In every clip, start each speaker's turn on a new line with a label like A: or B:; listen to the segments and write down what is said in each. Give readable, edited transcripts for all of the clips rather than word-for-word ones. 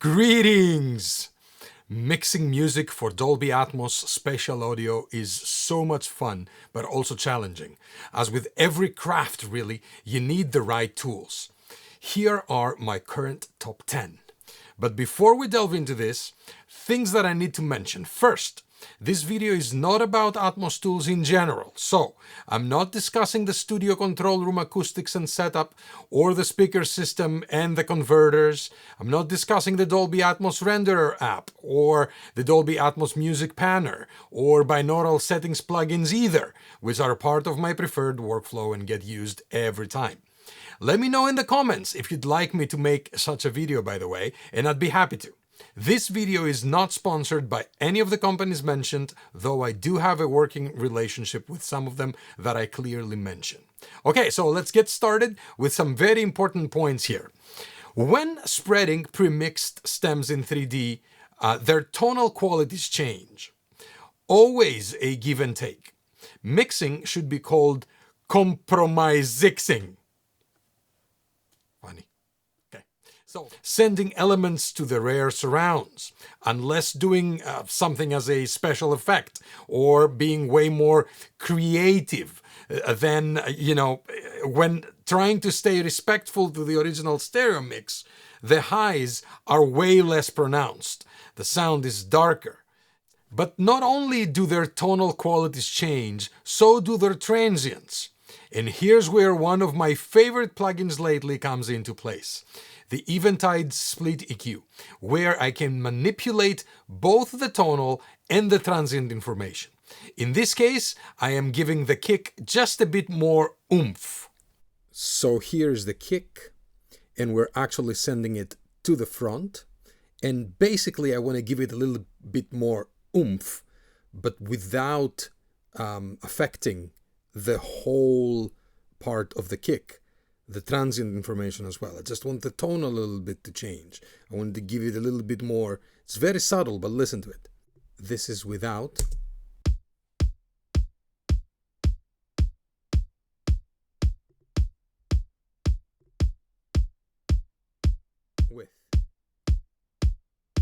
A: Greetings! Mixing music for Dolby Atmos Spatial Audio is so much fun, but also challenging. As with every craft, really, you need the right tools. Here are my current top 10. But before we delve into this, things that I need to mention. First, this video is not about Atmos tools in general, so I'm not discussing the studio control room acoustics and setup, or the speaker system and the converters. I'm not discussing the Dolby Atmos Renderer app, or the Dolby Atmos Music Panner, or binaural settings plugins either, which are part of my preferred workflow and get used every time. Let me know in the comments if you'd like me to make such a video, by the way, and I'd be happy to. This video is not sponsored by any of the companies mentioned, though I do have a working relationship with some of them that I clearly mention. Okay, so let's get started with some very important points here. When spreading pre-mixed stems in 3D, their tonal qualities change. Always a give and take. Mixing should be called compromising. Funny. Okay. So, sending elements to the rare surrounds, unless doing something as a special effect or being way more creative than, when trying to stay respectful to the original stereo mix, the highs are way less pronounced. The sound is darker. But not only do their tonal qualities change, so do their transients. And here's where one of my favorite plugins lately comes into place. The Eventide Split EQ, where I can manipulate both the tonal and the transient information. In this case, I am giving the kick just a bit more oomph. So here's the kick, and we're actually sending it to the front. And basically, I want to give it a little bit more oomph, but without affecting the whole part of the kick, the transient information as well. I just want the tone a little bit to change. I want to give it a little bit more. It's very subtle, but listen to it. This is without. With.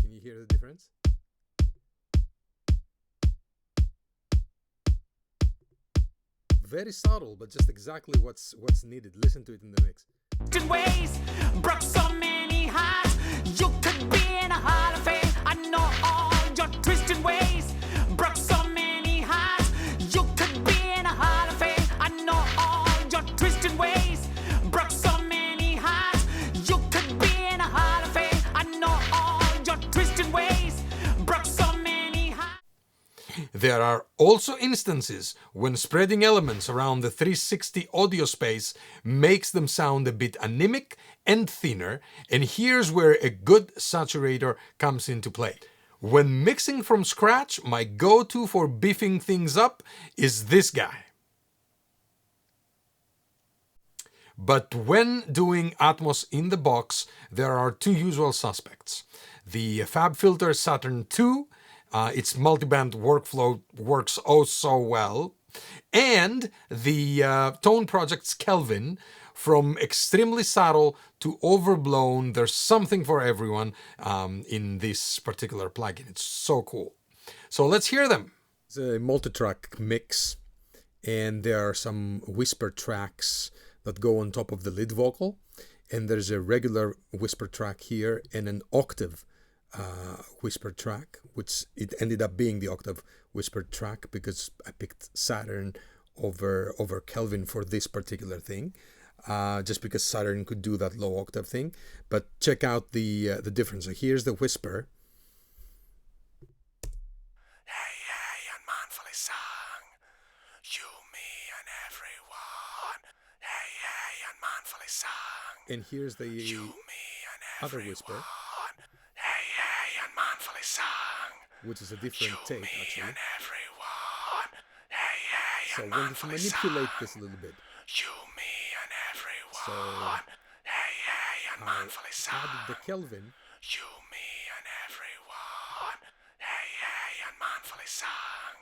A: Can you hear the difference? Very subtle, but just exactly what's needed. Listen to it in the mix.
B: Ways, broke so many hearts. You could be in a Hall of Fame. I know all your twisted ways. Broke so many hearts. You could be in a Hall of Fame. I know all your twisted ways. Broke so many hearts. You could be in a Hall of Fame. I know all your twisted ways. Broke so many hearts.
A: There are also instances when spreading elements around the 360 audio space makes them sound a bit anemic and thinner, and here's where a good saturator comes into play. When mixing from scratch, my go-to for beefing things up is this guy. But when doing Atmos in the box, there are two usual suspects. The FabFilter Saturn II, its multiband workflow works oh so well, and the Tone Project's Kelvin. From extremely subtle to overblown, there's something for everyone in this particular plugin. It's so cool. So let's hear them. It's a multi-track mix, and there are some whisper tracks that go on top of the lead vocal, and there's a regular whisper track here and an octave whisper track, which it ended up being the octave whisper track because I picked Saturn over Kelvin for this particular thing, just because Saturn could do that low octave thing. But check out the difference. So here's the whisper.
B: Hey, hey, and manfully sung. You, me, and everyone. Hey, hey, and manfully sung.
A: And here's the
B: You, me, and
A: other
B: everyone.
A: whisper,
B: Hey, hey, and manfully sung.
A: which is a different
B: You,
A: take
B: me,
A: actually.
B: and everyone. Hey, hey,
A: So
B: and
A: we need to
B: manfully
A: manipulate
B: sung.
A: this a little bit.
B: You, me, and everyone.
A: So
B: hey, hey, and manfully sung.
A: added the Kelvin.
B: You, me, and everyone. Hey, hey, and manfully sung.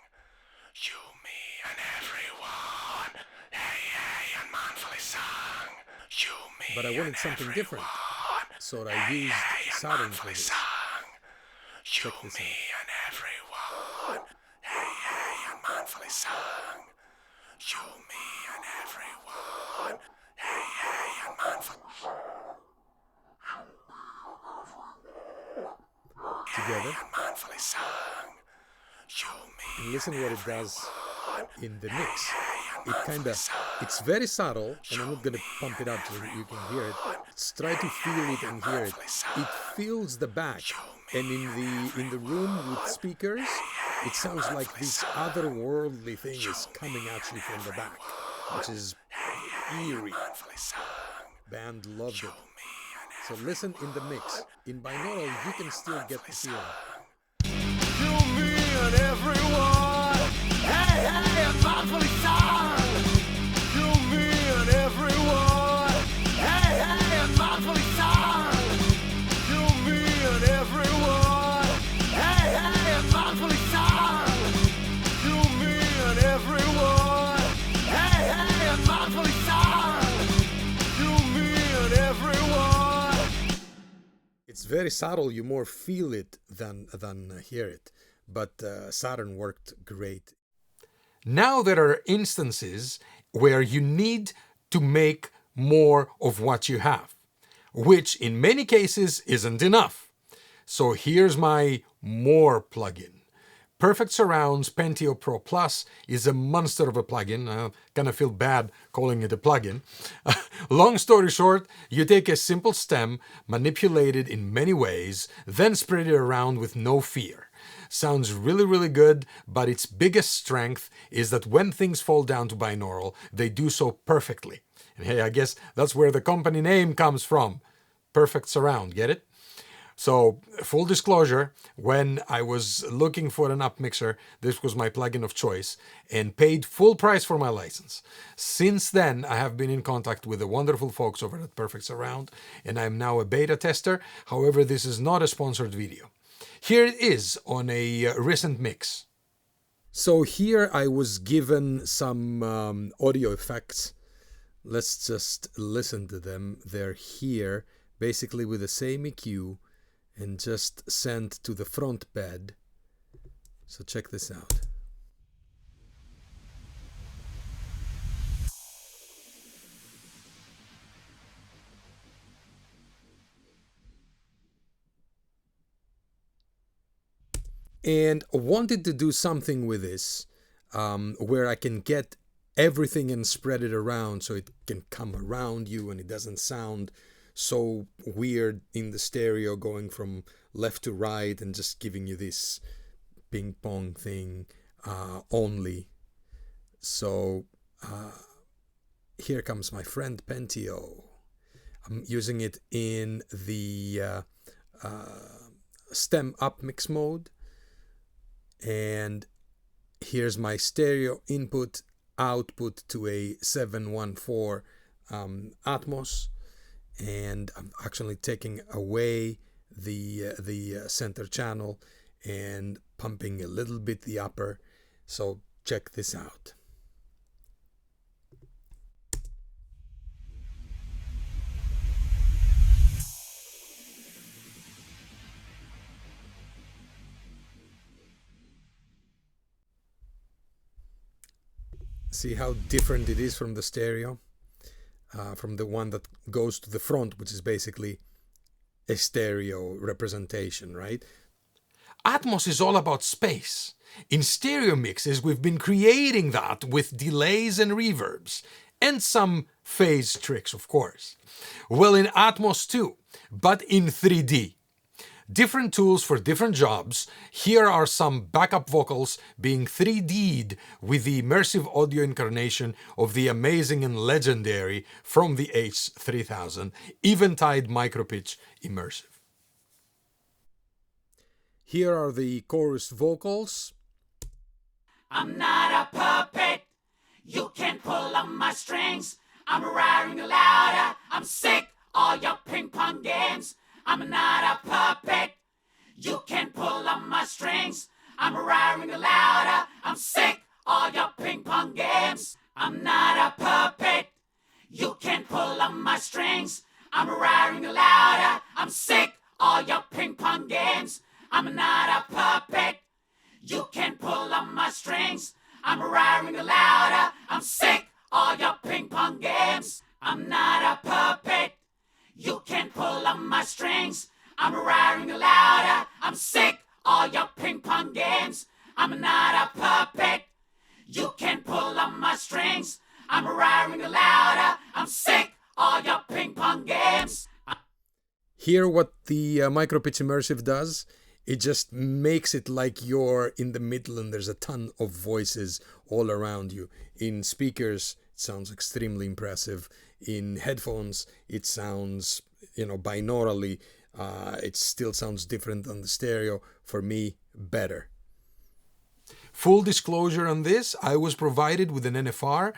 B: You, me, and everyone. Hey, hey, and manfully sung. You, me,
A: But I wanted
B: and
A: something different.
B: everyone.
A: So I used Saturn for this.
C: You, me, and everyone. Hey, hey, and manfully sung. You, me, and everyone. Hey, hey, and manfully
A: Together.
C: and manfully sung. You, me,
A: And listen what it does in the mix. It's very subtle, and I'm not going to pump it up so you can hear it. Just try to feel it and hear it. It fills the back, and in the room with speakers, it sounds like this otherworldly thing is coming at you from the back, which is eerie. Band loved it. So listen in the mix. In binaural, you can still get the feeling.
C: You, me, and everyone. Hey, hey, and manfully sung. You, me, and everyone. Hey, hey, and manfully sung. You, me, and everyone. Hey, hey, and manfully sung. You, me, and everyone. Hey, hey, and manfully sung. You, me, and everyone.
A: It's very subtle. You more feel it than hear it. But Saturn worked great. Now there are instances where you need to make more of what you have, which in many cases isn't enough. So here's my more plugin. Perfect Surround's Pentio Pro Plus is a monster of a plugin. I kind of feel bad calling it a plugin. Long story short, you take a simple stem, manipulate it in many ways, then spread it around with no fear. Sounds really, really good, but its biggest strength is that when things fall down to binaural, they do so perfectly. And hey, I guess that's where the company name comes from. Perfect Surround, get it? So, full disclosure, when I was looking for an up mixer, this was my plugin of choice and paid full price for my license. Since then, I have been in contact with the wonderful folks over at Perfect Surround, and I'm now a beta tester. However, this is not a sponsored video. Here it is on a recent mix. So here I was given some audio effects. Let's just listen to them. They're here, basically with the same EQ, and just sent to the front bed. So check this out. And wanted to do something with this where I can get everything and spread it around so it can come around you and it doesn't sound so weird in the stereo going from left to right and just giving you this ping pong thing only. So here comes my friend Pentio. I'm using it in the stem up mix mode. And here's my stereo input output to a 714 Atmos, and I'm actually taking away the center channel and pumping a little bit the upper. So check this out. See how different it is from the stereo, from the one that goes to the front, which is basically a stereo representation, right? Atmos is all about space. In stereo mixes, we've been creating that with delays and reverbs, and some phase tricks, of course. Well, in Atmos too, but in 3D. Different tools for different jobs. Here are some backup vocals being 3D'd with the immersive audio incarnation of the amazing and legendary from the H3000 Eventide Micropitch Immersive. Here are the chorus vocals.
B: I'm not a puppet. You can't pull on my strings. I'm roaring louder. I'm sick. All your ping pong games. I'm not a puppet. You can't pull on my strings. I'm roaring louder. I'm sick. All your ping pong games. I'm not a puppet. You can't pull on my strings. I'm roaring louder. I'm sick all your ping pong games. I'm not a puppet. You can pull on my strings. I'm roaring louder. I'm sick all your ping pong games. I'm not a puppet. You can pull on my strings. I'm roaring louder. I'm sick all your ping pong games. I'm not a puppet. You can pull on my strings. I'm roaring louder. I'm sick all your ping pong games.
A: Hear what the micro-pitch immersive does? It just makes it like you're in the middle and there's a ton of voices all around you. In speakers, it sounds extremely impressive. In headphones, it sounds, binaurally, it still sounds different than the stereo. For me, better. Full disclosure on this, I was provided with an NFR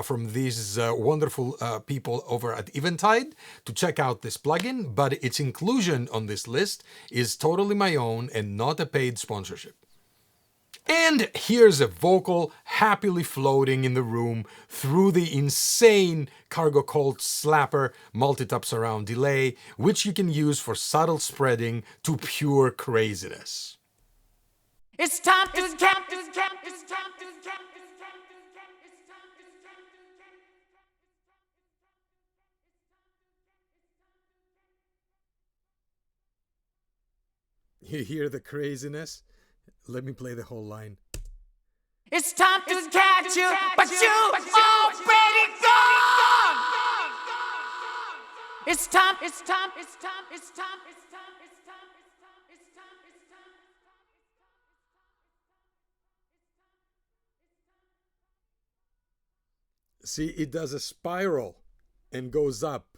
A: from these wonderful people over at Eventide to check out this plugin, but its inclusion on this list is totally my own and not a paid sponsorship. And here's a vocal happily floating in the room through the insane Cargo Cult Slapper multi-tap surround delay, which you can use for subtle spreading to pure craziness.
B: It's time to count.
A: You hear the craziness? Let me play the whole line.
B: It's time to catch you, but you already gone. It's time.
A: See, it does a spiral and goes up.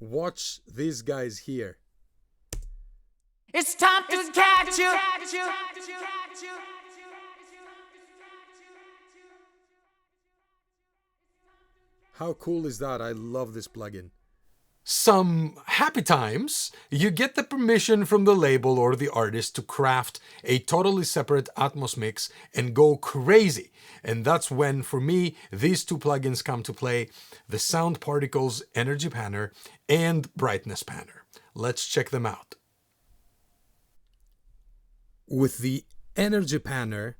A: Watch these guys here.
B: It's time to catch you.
A: How cool is that? I love this plugin. Some happy times, you get the permission from the label or the artist to craft a totally separate Atmos mix and go crazy. And that's when, for me, these two plugins come to play, the Sound Particles Energy Panner and Brightness Panner. Let's check them out. With the Energy Panner,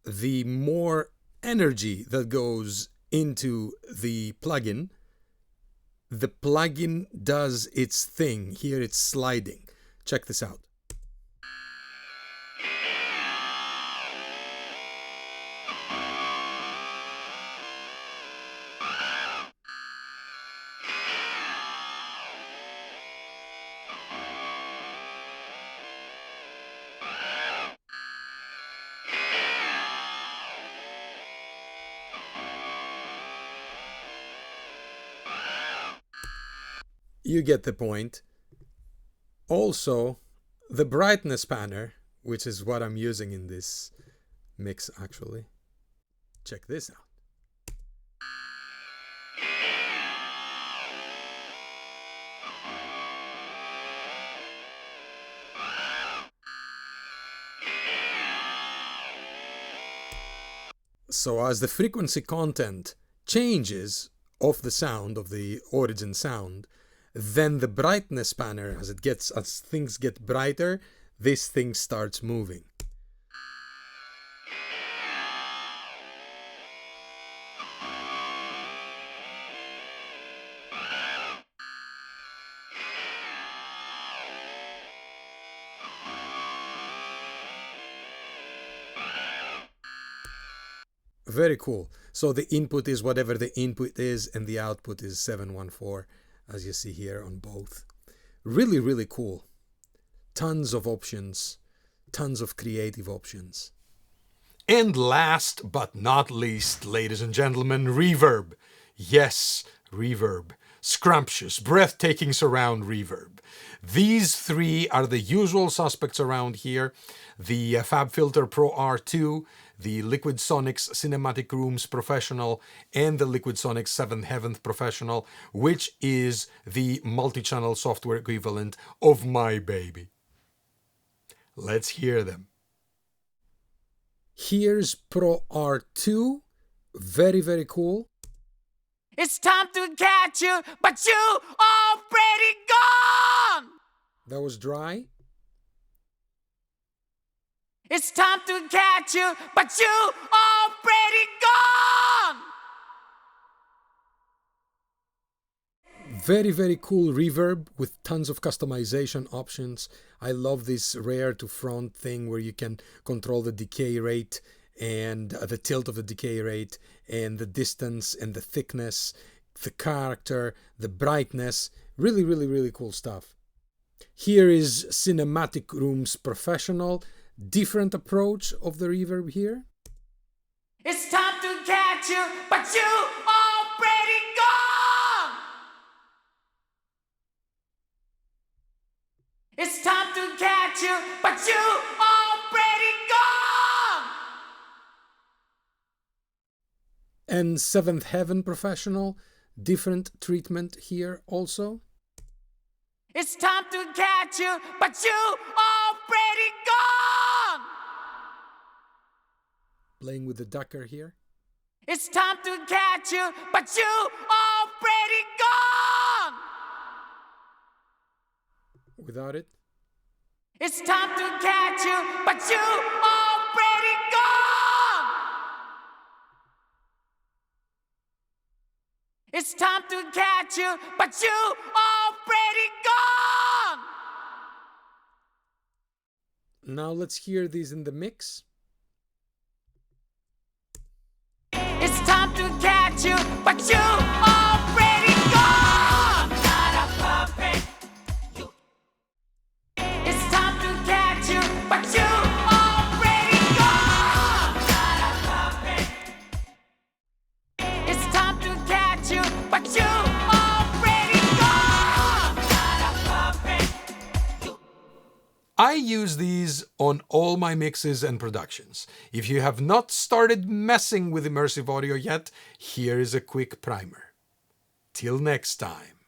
A: the more energy that goes into the plugin does its thing. Here it's sliding. Check this out. You get the point. Also, the brightness panner, which is what I'm using in this mix actually. Check this out. So as the frequency content changes of the sound, of the origin sound, then the brightness panner, as things get brighter, this thing starts moving. Very cool. So the input is whatever the input is, and the output is 714. As you see here on both. Really, really cool. Tons of options, tons of creative options. And last but not least, ladies and gentlemen, reverb. Yes, reverb. Scrumptious, breathtaking surround reverb. These three are the usual suspects around here. The FabFilter Pro R2, the Liquid Sonics Cinematic Rooms Professional, and the Liquid Sonics 7th Heaven Professional, which is the multi-channel software equivalent of my baby. Let's hear them. Here's Pro R2, very, very cool.
B: It's time to catch you, but you already gone.
A: That was dry.
B: It's time to catch you, but you already gone.
A: Very, very cool reverb with tons of customization options. I love this rear to front thing where you can control the decay rate and the tilt of the decay rate and the distance and the thickness, the character, the brightness. Really, really, really cool stuff. Here is Cinematic Room's Professional. Different approach of the reverb here.
B: It's time to catch you, but you already gone. It's time to catch you, but you already gone.
A: And Seventh Heaven Professional. Different treatment here also.
B: It's time to catch you, but you already gone.
A: Playing with the ducker here.
B: It's time to catch you, but you already gone.
A: Without it.
B: It's time to catch you, but you already gone. It's time to catch you, but you already gone.
A: Now let's hear these in the mix.
B: It's time to catch you, but you already gone. Not a puppet. It's time to catch you, but you already gone. Not a puppet. It's time to catch you, but you already gone. Not a puppet.
A: I use these on all my mixes and productions. If you have not started messing with immersive audio yet, here is a quick primer. Till next time.